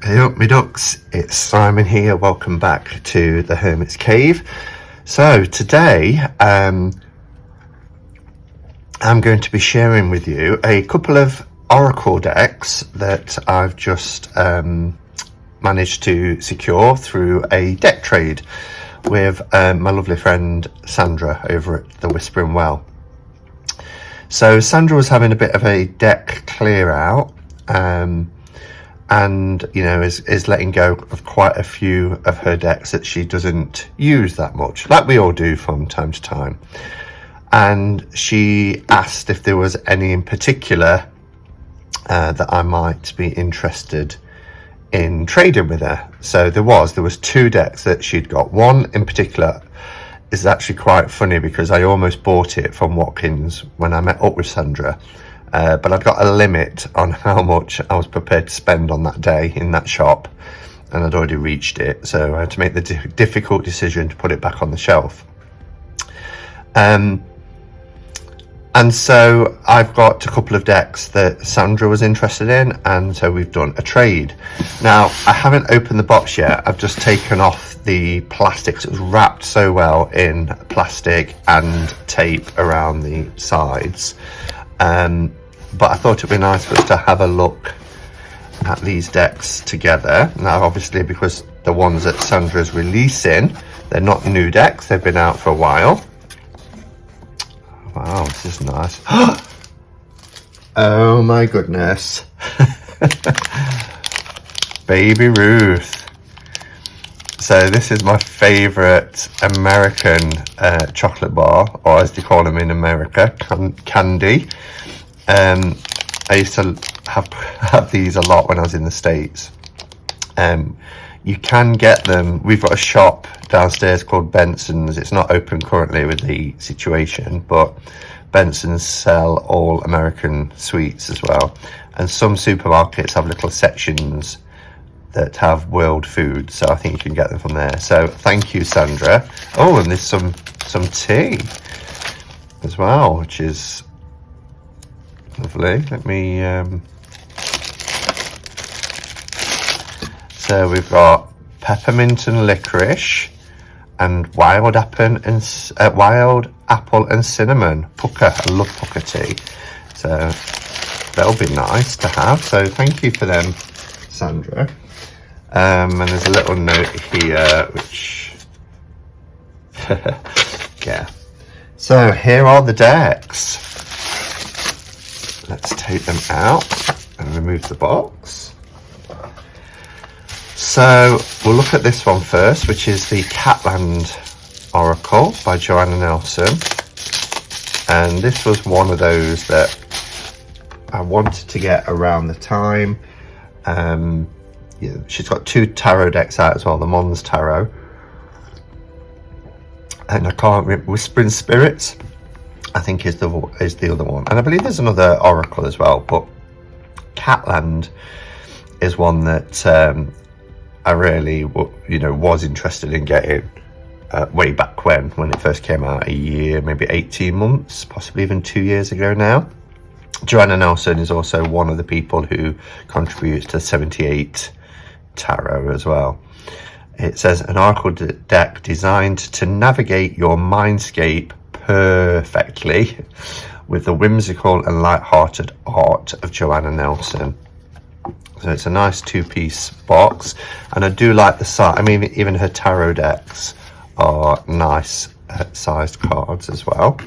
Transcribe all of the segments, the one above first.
Hey up me ducks, it's Simon here, welcome back to the Hermit's Cave. So today I'm going to be sharing with you a couple of oracle decks that I've just managed to secure through a deck trade with my lovely friend Sandra over at the Whispering Well. So Sandra was having a bit of a deck clear out and you know is letting go of quite a few of her decks that she doesn't use that much, like we all do from time to time. And she asked if there was any in particular that I might be interested in trading with her. So there was two decks that she'd got. One in particular is actually quite funny because I almost bought it from Watkins when I met up with Sandra. But I'd got a limit on how much I was prepared to spend on that day in that shop, and I'd already reached it, so I had to make the difficult decision to put it back on the shelf. And so I've got a couple of decks that Sandra was interested in, and so we've done a trade. Now, I haven't opened the box yet. I've just taken off the plastic. It was wrapped so well in plastic and tape around the sides. But I thought it'd be nice for us to have a look at these decks together. Now, obviously, because the ones that Sandra's releasing, they're not new decks, they've been out for a while. Wow, this is nice. Oh my goodness. Baby Ruth. So this is my favorite American chocolate bar, or as they call them in America, candy. I used to have these a lot when I was in the States. You can get them. We've got a shop downstairs called Benson's. It's not open currently with the situation, but Benson's sell all American sweets as well. And some supermarkets have little sections that have world food, so I think you can get them from there. So thank you, Sandra. Oh, and there's some tea as well, which is lovely. Let me so we've got peppermint and licorice and wild apple and cinnamon pucker. I love pucker tea, so they'll be nice to have. So thank you for them, Sandra. And there's a little note here which yeah. So here are the decks. Let's take them out and remove the box. So we'll look at this one first, which is the Catland Oracle by Joanna Nelson. And this was one of those that I wanted to get around the time. Yeah, she's got two tarot decks out as well, the Mons Tarot. And I can't remember, Whispering Spirits, I think is the other one, and I believe there's another oracle as well. But Catland is one that I really, was interested in getting way back when it first came out, a year, maybe 18 months, possibly even 2 years ago now. Joanna Nelson is also one of the people who contributes to 78 Tarot as well. It says an oracle deck designed to navigate your mindscape perfectly with the whimsical and light-hearted art of Joanna Nelson. So it's a nice two-piece box, and I do like the size. I mean, even her tarot decks are nice sized cards as well.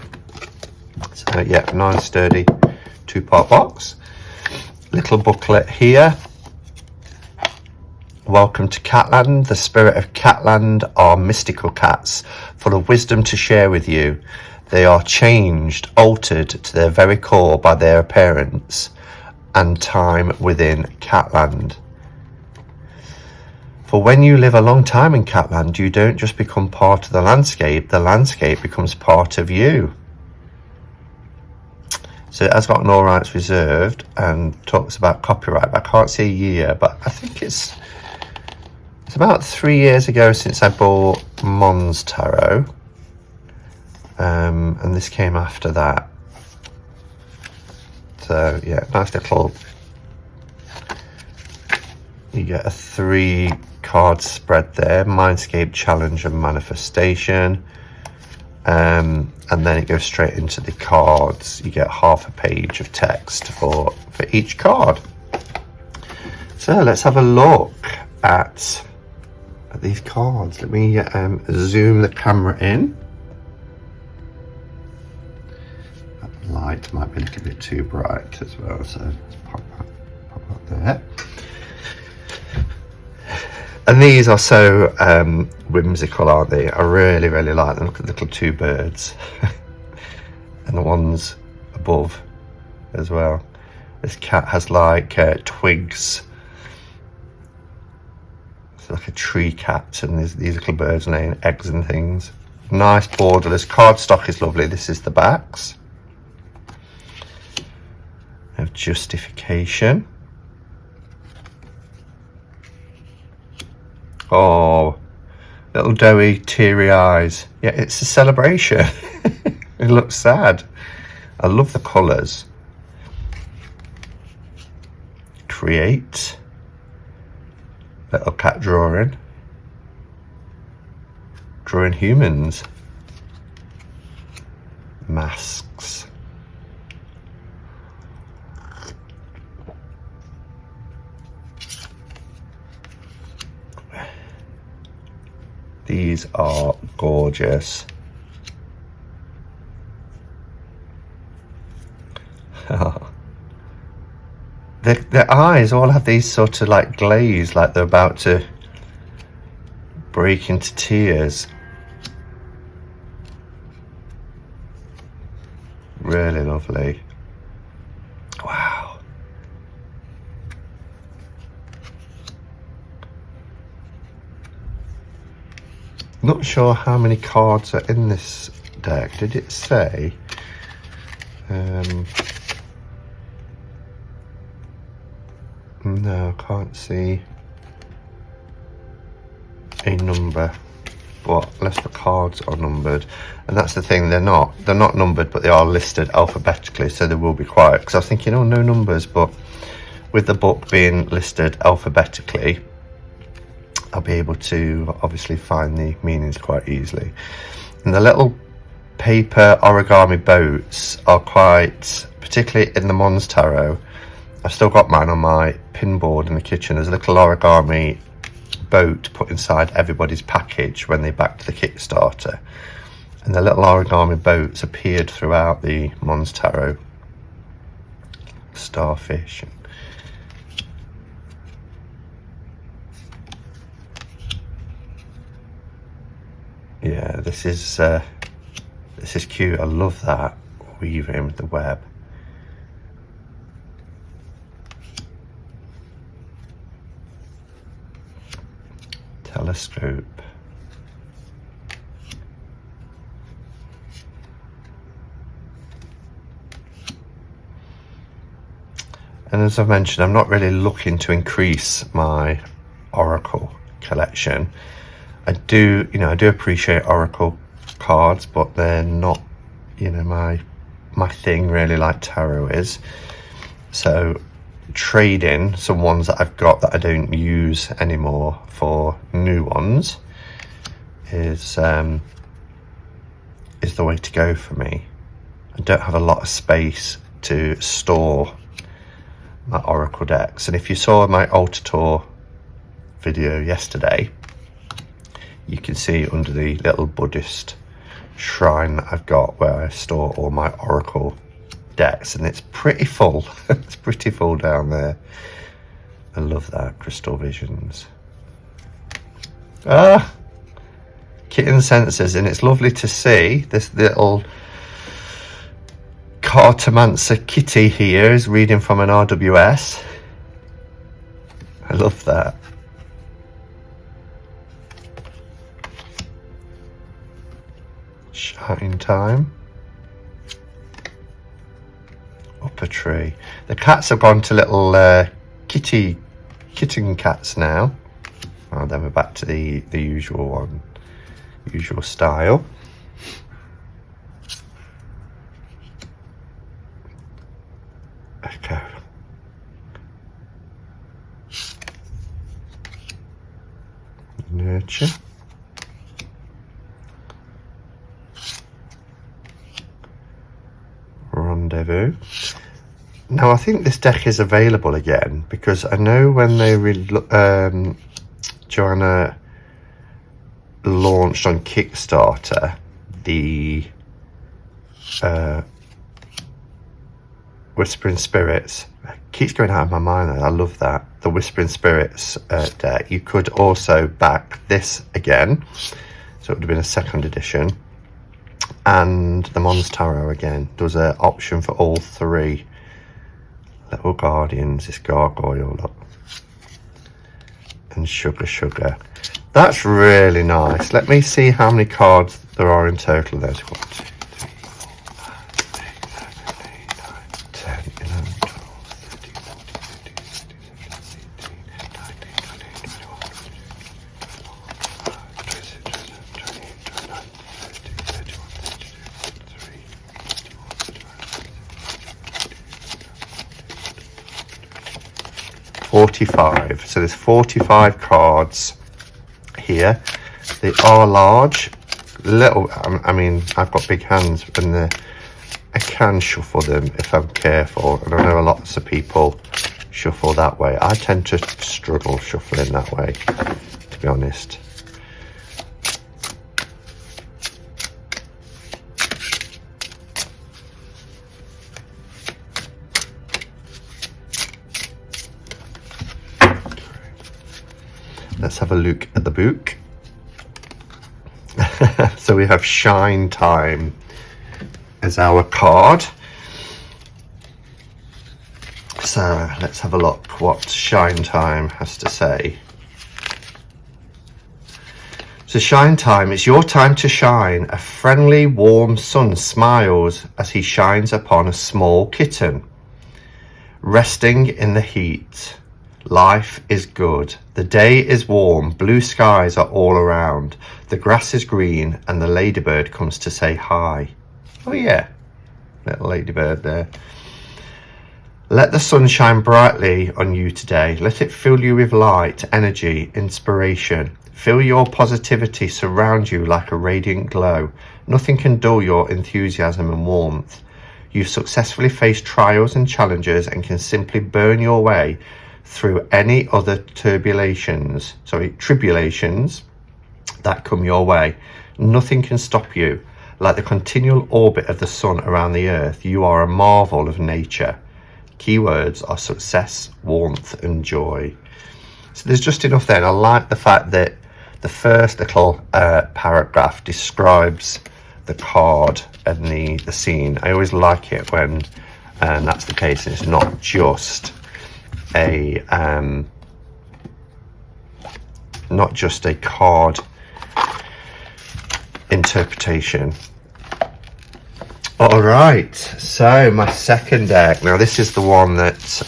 So yeah, nice sturdy two-part box. Little booklet here. Welcome to Catland. The spirit of Catland are mystical cats, full of wisdom to share with you. They are changed, altered to their very core by their appearance and time within Catland. For when you live a long time in Catland, you don't just become part of the landscape becomes part of you. So it has got an all rights reserved and talks about copyright, but I can't see a year, but I think it's about 3 years ago since I bought Mons Tarot. And this came after that. So yeah, nice little You get a 3 card spread there, Mindscape, Challenge and Manifestation. And then it goes straight into the cards. You get half a page of text for each card. So let's have a look at these cards. Let me zoom the camera in. That light might be a little bit too bright as well, so let's pop that there. And these are so whimsical, aren't they? I really, really like them. Look at the little 2 birds. And the ones above as well. This cat has like twigs. It's like a tree cat, and there's these little birds laying eggs and things. Nice borderless. Cardstock is lovely. This is the backs. Of justification. Oh, little doughy, teary eyes. Yeah, it's a celebration. It looks sad. I love the colours. Create. Little cat drawing. Drawing humans. Masks. These are gorgeous. Their eyes all have these sort of like glaze, like they're about to break into tears. Really lovely. Wow. Not sure how many cards are in this deck. Did it say? No, I can't see a number, but unless the cards are numbered, and that's the thing, they're not numbered, but they are listed alphabetically, so they will be quiet. Because I was thinking, oh, no numbers, but with the book being listed alphabetically, I'll be able to obviously find the meanings quite easily. And the little paper origami boats are quite, particularly in the Mons Tarot, I've still got mine on my pin board in the kitchen. There's a little origami boat put inside everybody's package when they backed the Kickstarter. And the little origami boats appeared throughout the Mons Tarot. Starfish. Yeah, this is cute. I love that weaving with the web. Telescope. And as I've mentioned, I'm not really looking to increase my Oracle collection. I do appreciate Oracle cards, but they're not, my thing really, like tarot is. So trading some ones that I've got that I don't use anymore for new ones is the way to go for me. I don't have a lot of space to store my Oracle decks, and if you saw my Altar Tour video yesterday, you can see under the little Buddhist shrine that I've got where I store all my Oracle decks, and it's pretty full. It's pretty full down there. I love that. Crystal Visions. Kitten Senses, and it's lovely to see this little Cartomancer kitty here is reading from an RWS. I love that. Shine Time. Up a tree. The cats have gone to little kitten cats now. And then we're back to the usual one, usual style. Okay. nurture. Rendezvous. Now I think this deck is available again, because I know when they Joanna launched on Kickstarter the Whispering Spirits. It keeps going out of my mind. I love that. The Whispering Spirits deck. You could also back this again, so it would have been a second edition, and the Mons Tarot again. There was an option for all three. Little Guardians, this gargoyle, look, and Sugar. That's really nice. Let me see how many cards there are in total. There's 1, 2, 3, 4, 5, 6, 7, 8, 9, 10, 11, 12, 13, 14, 15, 16, 17, 18, 19, 20, 21, 22, 23, 24, 25, 26, 27, 28, 29, 30, 31, 32, 33, 45. So there's 45 cards here. They are large, little. I mean, I've got big hands, and I can shuffle them if I'm careful, and I know lots of people shuffle that way. I tend to struggle shuffling that way, to be honest. Let's have a look at the book. So we have Shine Time as our card. So let's have a look what Shine Time has to say. So Shine Time, it's your time to shine. A friendly, warm sun smiles as he shines upon a small kitten, resting in the heat. Life is good. The day is warm. Blue skies are all around. The grass is green and the ladybird comes to say hi. Oh yeah, little ladybird there. Let the sun shine brightly on you today. Let it fill you with light, energy, inspiration. Feel your positivity surround you like a radiant glow. Nothing can dull your enthusiasm and warmth. You've successfully faced trials and challenges and can simply burn your way through any other tribulations that come your way. Nothing can stop you. Like the continual orbit of the sun around the earth, you are a marvel of nature. Keywords are success, warmth and joy. So there's just enough there. And I like the fact that the first little paragraph describes the card and the scene. I always like it when that's the case. It's not just a card interpretation. All right, so my second deck. Now this is the one that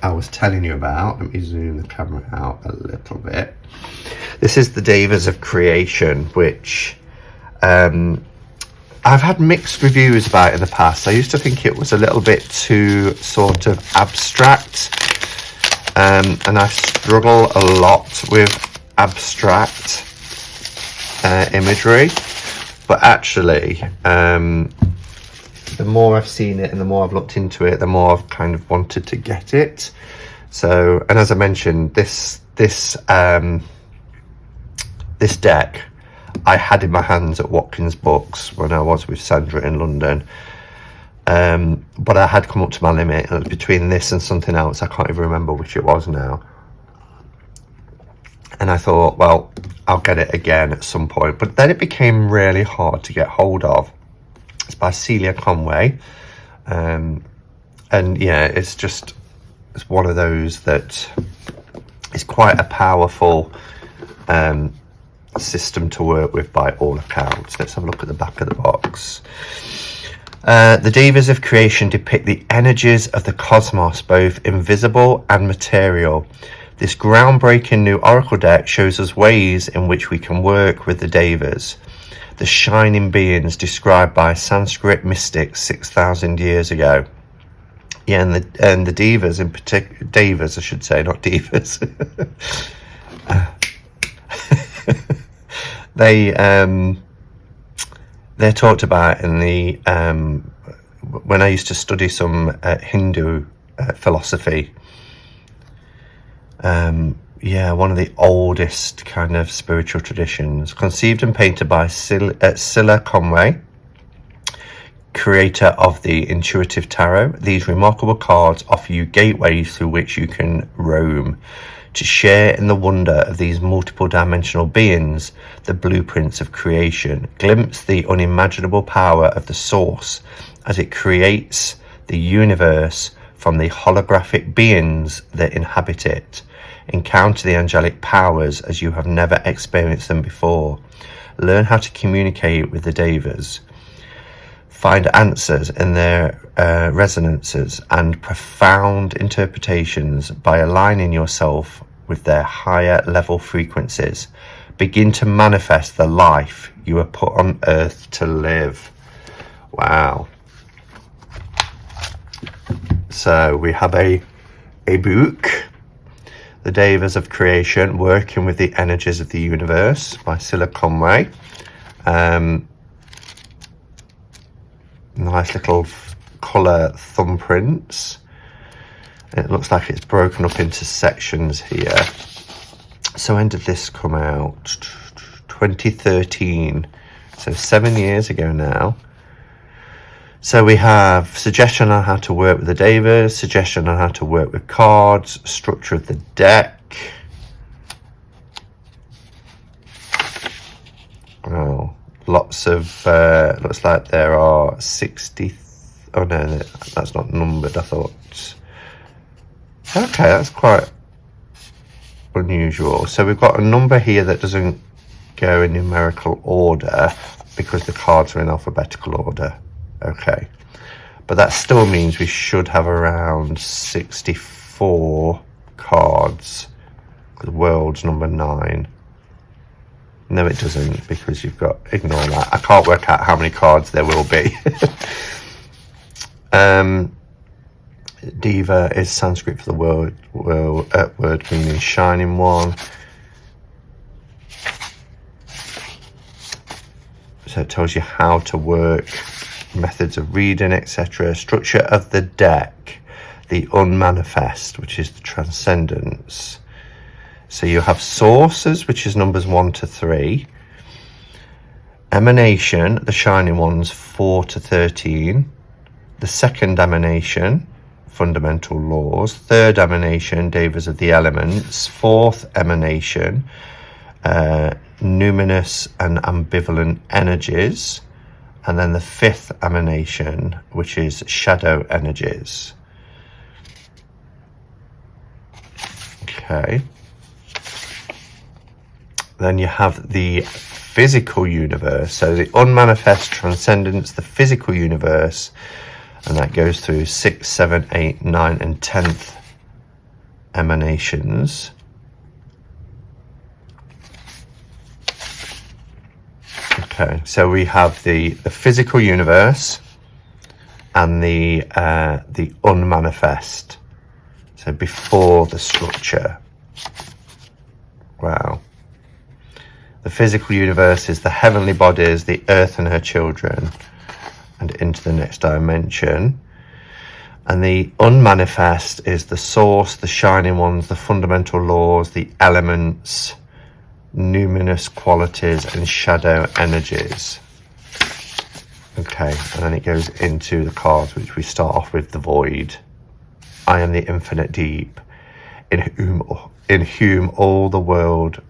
I was telling you about. Let me zoom the camera out a little bit. This is the Devas of Creation, which I've had mixed reviews about in the past. I used to think it was a little bit too sort of abstract, and I struggle a lot with abstract imagery. But actually, the more I've seen it and the more I've looked into it, the more I've kind of wanted to get it. So, and as I mentioned, this deck I had in my hands at Watkins Books when I was with Sandra in London, but I had come up to my limit between this and something else. I can't even remember which it was now, and I thought, well, I'll get it again at some point. But then it became really hard to get hold of. It's by Celia Conway, and yeah, it's one of those that is quite a powerful system to work with by all accounts. Let's have a look at the back of the box. The Devas of Creation depict the energies of the cosmos, both invisible and material. This groundbreaking new oracle deck shows us ways in which we can work with the Devas, the shining beings described by Sanskrit mystics 6,000 years ago. Yeah, and the Devas in particular, Devas I should say, not Divas. they're talked about in the when I used to study some Hindu philosophy. One of the oldest kind of spiritual traditions, conceived and painted by Scylla Conway, creator of the intuitive tarot. These remarkable cards offer you gateways through which you can roam to share in the wonder of these multiple dimensional beings, the blueprints of creation. Glimpse the unimaginable power of the source as it creates the universe from the holographic beings that inhabit it. Encounter the angelic powers as you have never experienced them before. Learn how to communicate with the Devas. Find answers in their resonances and profound interpretations by aligning yourself with their higher level frequencies. Begin to manifest the life you are put on earth to live. Wow. So we have a book, The Devas of Creation, Working with the Energies of the Universe, by Scylla Conway. Nice little colour thumbprints. It looks like it's broken up into sections here. So when did this come out? 2013. So 7 years ago now. So we have suggestion on how to work with the Devas, suggestion on how to work with cards, structure of the deck. Oh, lots of, looks like there are 60, oh no, that's not numbered, I thought. Okay, that's quite unusual. So we've got a number here that doesn't go in numerical order because the cards are in alphabetical order. Okay, but that still means we should have around 64 cards. The world's number 9. No, it doesn't, because you've got, ignore that. I can't work out how many cards there will be. Deva is Sanskrit for the word meaning shining one. So it tells you how to work, methods of reading, etc. Structure of the deck, the unmanifest, which is the transcendence. So you have sources, which is numbers 1 to 3. Emanation, the shining ones, 4 to 13. The second emanation, fundamental laws. Third emanation, Devas of the elements. Fourth emanation, numinous and ambivalent energies. And then the fifth emanation, which is shadow energies. Okay. Then you have the physical universe. So the unmanifest transcendence, the physical universe, and that goes through 6, 7, 8, 9, and 10th emanations. Okay, so we have the physical universe and the unmanifest. So before the structure. Wow. The physical universe is the heavenly bodies, the earth and her children, and into the next dimension. And the unmanifest is the source, the shining ones, the fundamental laws, the elements, numinous qualities, and shadow energies. Okay, and then it goes into the cards, which we start off with the void. I am the infinite deep, in whom all the world,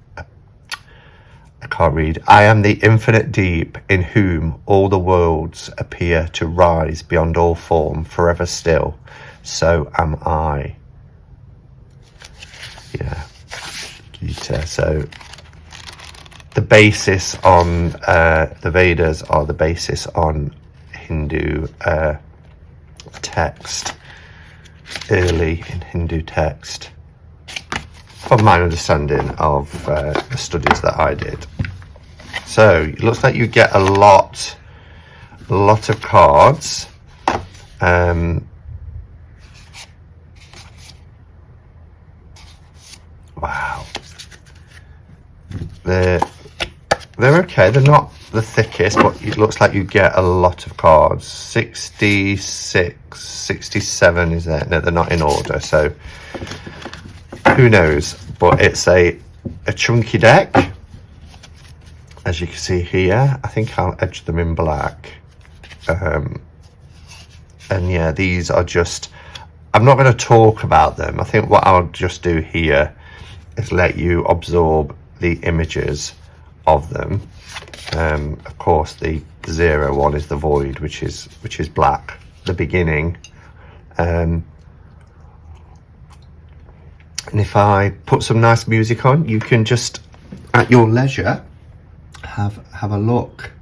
I can't read. I am the infinite deep, in whom all the worlds appear to rise beyond all form, forever still. So am I. Yeah. Gita. So the basis on the Vedas are the basis on Hindu text, early in Hindu text, from my understanding of the studies that I did. So it looks like you get a lot of cards. Wow. they're okay. They're not the thickest, but it looks like you get a lot of cards. 66, 67 is there? No, they're not in order, so who knows? But it's a chunky deck, as you can see here. I think I'll edge them in black. And yeah, these are just, I'm not going to talk about them. I think what I'll just do here is let you absorb the images of them. Of course, the 0 one is the void, which is black, the beginning. And if I put some nice music on, you can just at your leisure have a look.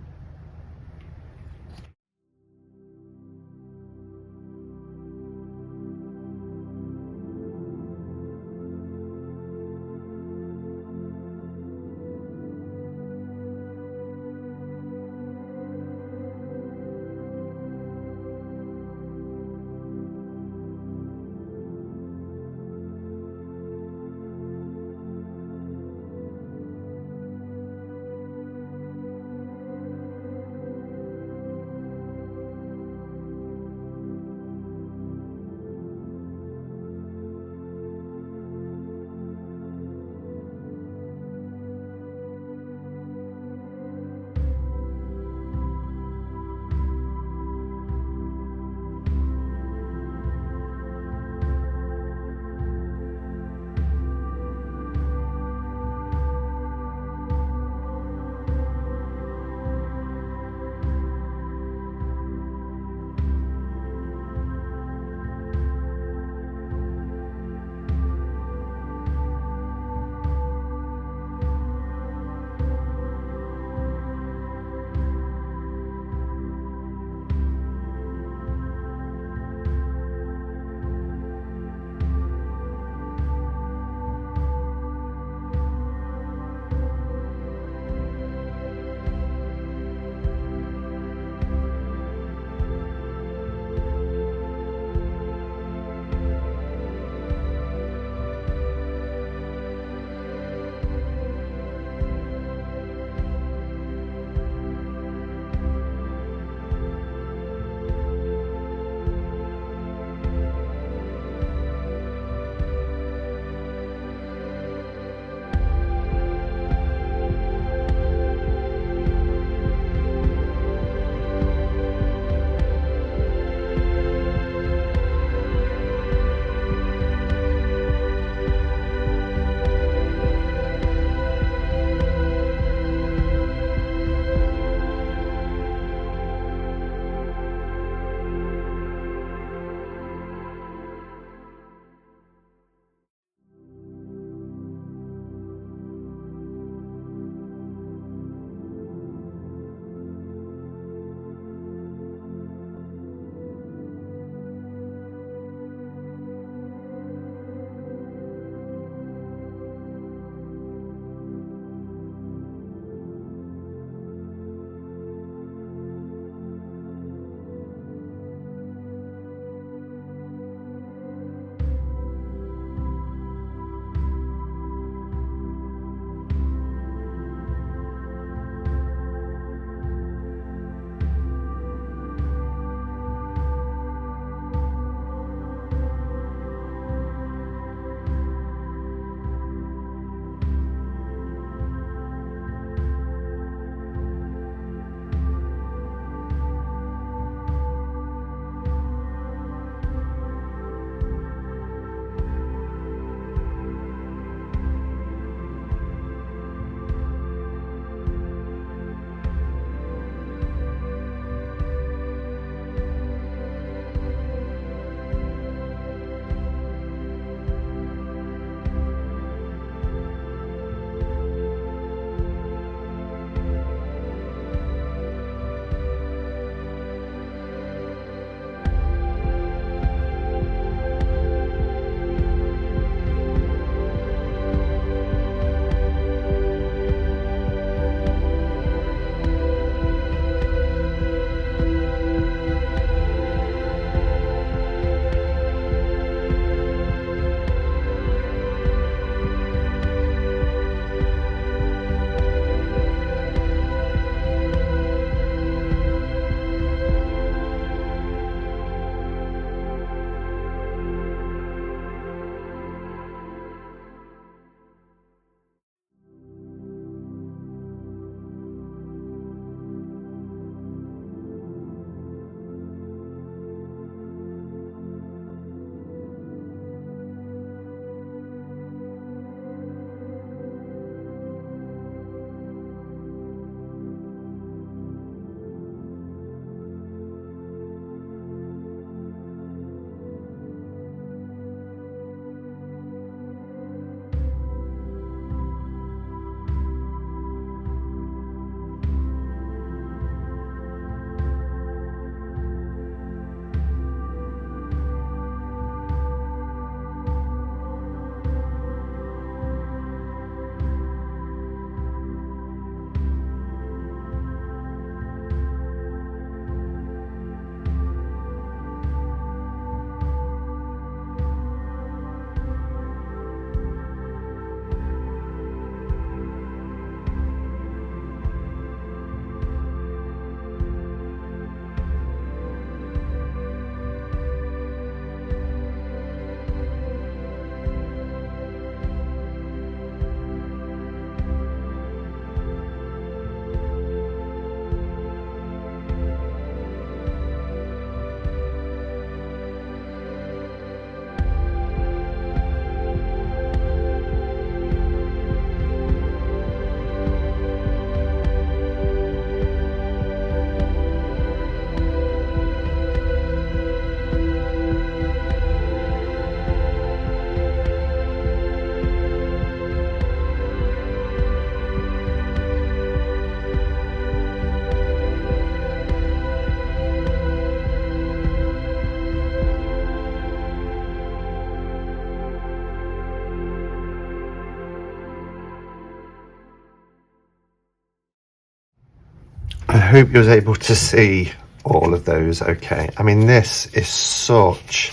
hope you was able to see all of those okay. I mean, this is such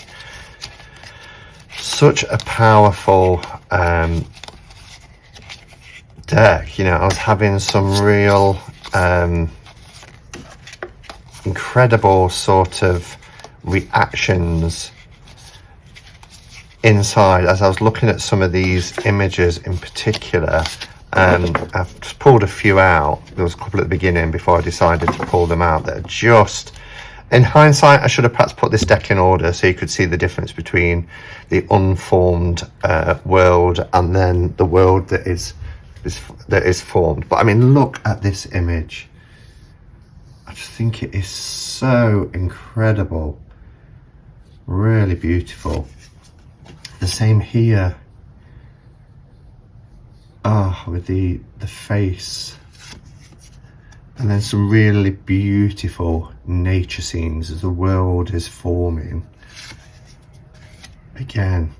a powerful deck. You know, I was having some real incredible sort of reactions inside as I was looking at some of these images in particular. I've just pulled a few out. There was a couple at the beginning before I decided to pull them out that are just, in hindsight, I should have perhaps put this deck in order so you could see the difference between the unformed world and then the world that is formed. But I mean, look at this image. I just think it is so incredible, really beautiful. The same here. With the face, and then some really beautiful nature scenes as the world is forming. Again,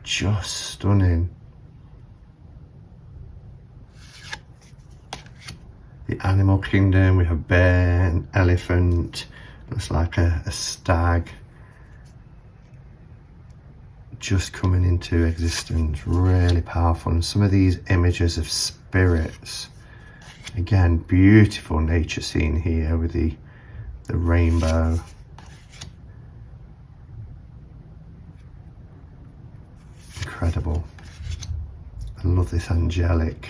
just stunning. The animal kingdom, we have bear, an elephant, looks like a stag, just coming into existence. Really powerful. And some of these images of spirits, again, beautiful nature scene here with the rainbow. Incredible. I love this angelic,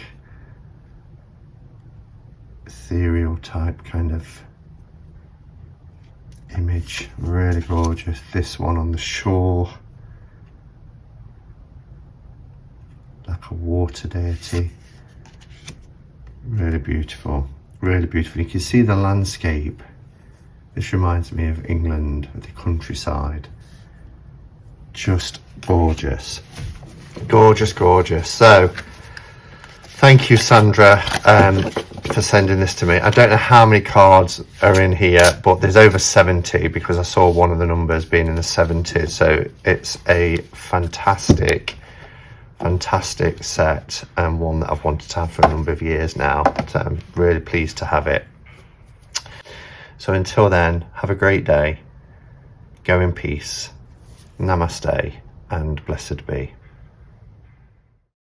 ethereal type kind of image. Really gorgeous. This one on the shore, like a water deity. Really beautiful, really beautiful. You can see the landscape. This reminds me of England, the countryside. Just gorgeous, gorgeous, gorgeous. So thank you, Sandra, for sending this to me. I don't know how many cards are in here, but there's over 70 because I saw one of the numbers being in the 70s. So it's a fantastic set, and one that I've wanted to have for a number of years now. So I'm really pleased to have it. So until then, have a great day. Go in peace. Namaste and blessed be.